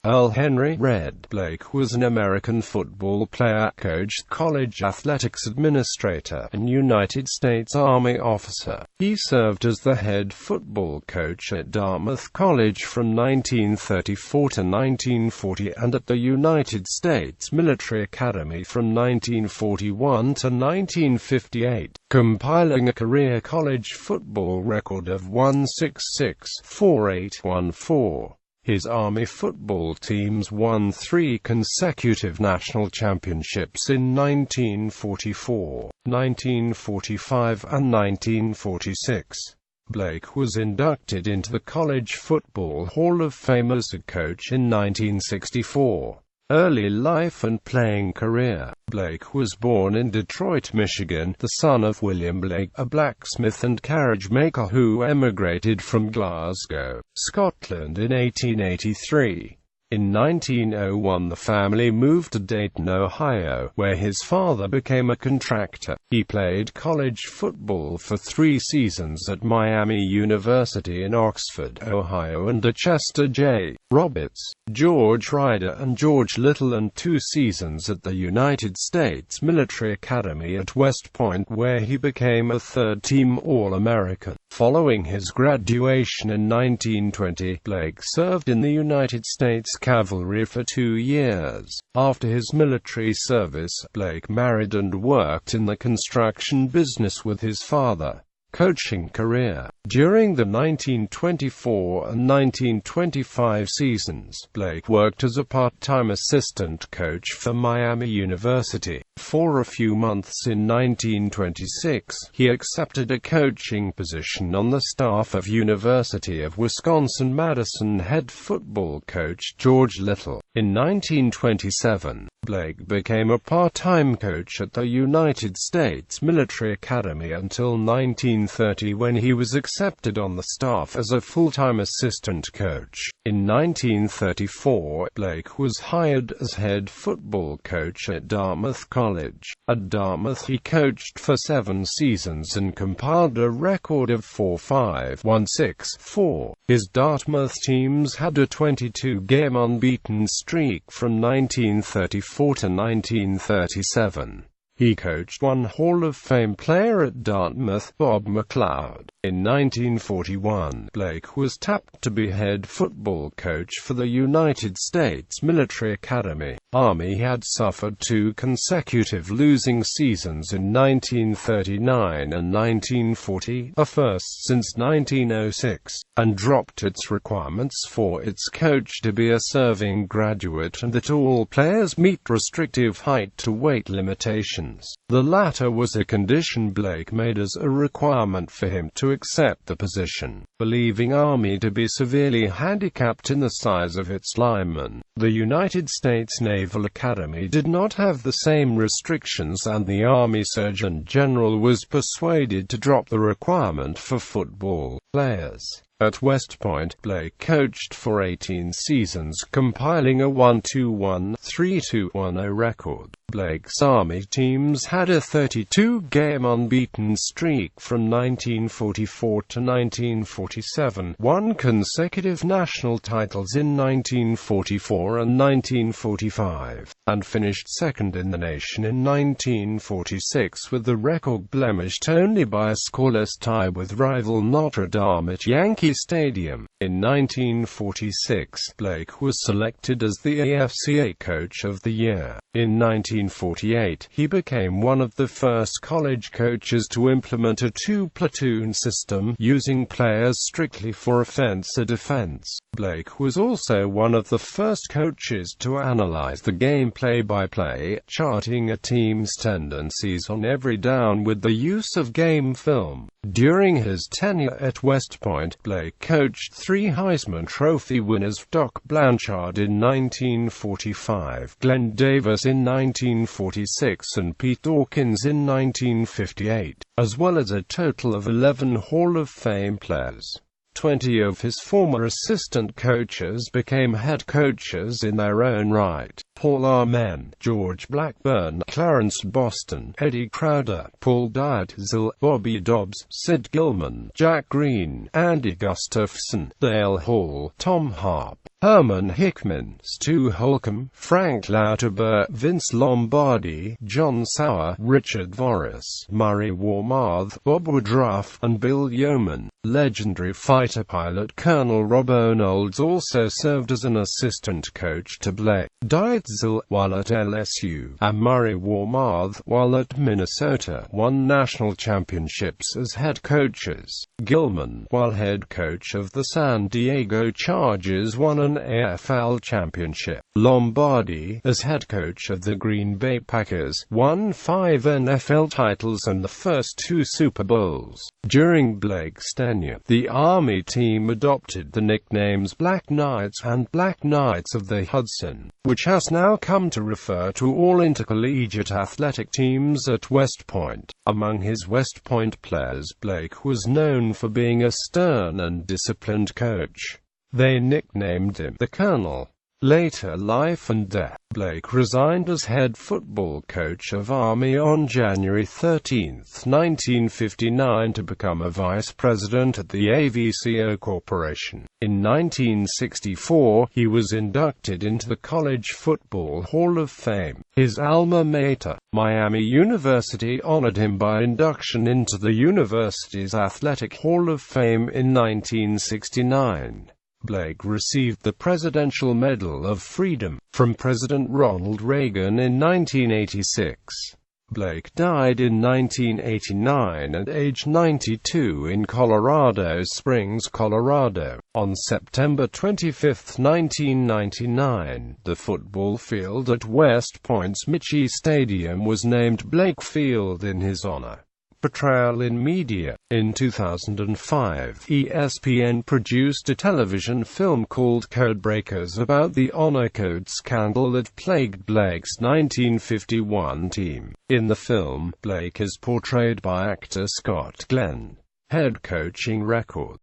Earl Henry Red Blaik was an American football player, coach, college athletics administrator, and United States Army officer. He served as the head football coach at Dartmouth College from 1934 to 1940 and at the United States Military Academy from 1941 to 1958, compiling a career college football record of 166.4814. His Army football teams won 3 consecutive national championships in 1944, 1945 and 1946. Blaik was inducted into the College Football Hall of Fame as a coach in 1964. Early life and playing career. Blaik was born in Detroit, Michigan, the son of William Blaik, a blacksmith and carriage maker who emigrated from Glasgow, Scotland in 1883. In 1901 the family moved to Dayton, Ohio, where his father became a contractor. He played college football for 3 seasons at Miami University in Oxford, Ohio under Chester J. Roberts, George Ryder and George Little, and 2 seasons at the United States Military Academy at West Point, where he became a third-team All-American. Following his graduation in 1920, Blaik served in the United States Cavalry for 2 years. After his military service, Blaik married and worked in the construction business with his father. Coaching career. During the 1924 and 1925 seasons, Blaik worked as a part-time assistant coach for Miami University. For a few months in 1926, he accepted a coaching position on the staff of University of Wisconsin-Madison head football coach George Little. In 1927, Blaik became a part-time coach at the United States Military Academy until 1930, when he was accepted on the staff as a full-time assistant coach. In 1934, Blaik was hired as head football coach at Dartmouth College. At Dartmouth he coached for 7 seasons and compiled a record of 4-5-1-6-4. His Dartmouth teams had a 22-game unbeaten streak from 1934 to 1937. He coached one Hall of Fame player at Dartmouth, Bob McLeod. In 1941, Blaik was tapped to be head football coach for the United States Military Academy. Army had suffered 2 consecutive losing seasons in 1939 and 1940, a first since 1906, and dropped its requirements for its coach to be a serving graduate and that all players meet restrictive height to weight limitations. The latter was a condition Blaik made as a requirement for him to accept the position, believing Army to be severely handicapped in the size of its linemen. The United States Naval Academy did not have the same restrictions, and the Army Surgeon General was persuaded to drop the requirement for football players. At West Point, Blaik coached for 18 seasons, compiling a 1-2-1-3-2-1-0 record. Blaik's Army teams had a 32-game unbeaten streak from 1944 to 1947, won consecutive national titles in 1944 and 1945, and finished second in the nation in 1946, with the record blemished only by a scoreless tie with rival Notre Dame at Yankee Stadium. In 1946, Blaik was selected as the AFCA Coach of the Year. In 1948, he became one of the first college coaches to implement a 2-platoon system, using players strictly for offense or defense. Blaik was also one of the first coaches to analyze the game play-by-play, charting a team's tendencies on every down with the use of game film. During his tenure at West Point, Blaik coached 3 Heisman Trophy winners: Doc Blanchard in 1945, Glenn Davis in 1946 and Pete Dawkins in 1958, as well as a total of 11 Hall of Fame players. 20 of his former assistant coaches became head coaches in their own right. Paul Armen, George Blackburn, Clarence Boston, Eddie Crowder, Paul Dietzel, Bobby Dobbs, Sid Gilman, Jack Green, Andy Gustafson, Dale Hall, Tom Harp, Herman Hickman, Stu Holcomb, Frank Lauterbur, Vince Lombardi, John Sauer, Richard Vorris, Murray Wormarth, Bob Woodruff, and Bill Yeoman. Legendary fighter pilot Colonel Rob Reynolds also served as an assistant coach to Blaik Deitzel while at LSU, and Murray Wormarth, while at Minnesota, won national championships as head coaches. Gilman, while head coach of the San Diego Chargers, won an AFL championship. Lombardi, as head coach of the Green Bay Packers, won 5 NFL titles and the first 2 Super Bowls. During Blaik's tenure, the Army team adopted the nicknames Black Knights and Black Knights of the Hudson, which has now come to refer to all intercollegiate athletic teams at West Point. Among his West Point players, Blaik was known for being a stern and disciplined coach. They nicknamed him the Colonel. Later life and death. Blaik resigned as head football coach of Army on January 13, 1959 to become a vice president at the AVCO Corporation. In 1964, he was inducted into the College Football Hall of Fame. His alma mater, Miami University, honored him by induction into the university's Athletic Hall of Fame in 1969. Blaik received the Presidential Medal of Freedom from President Ronald Reagan in 1986. Blaik died in 1989 at age 92 in Colorado Springs, Colorado. On September 25, 1999, the football field at West Point's Michie Stadium was named Blaik Field in his honor. Portrayal in media. In 2005, ESPN produced a television film called Codebreakers about the honor code scandal that plagued Blaik's 1951 team. In the film, Blaik is portrayed by actor Scott Glenn. Head coaching record.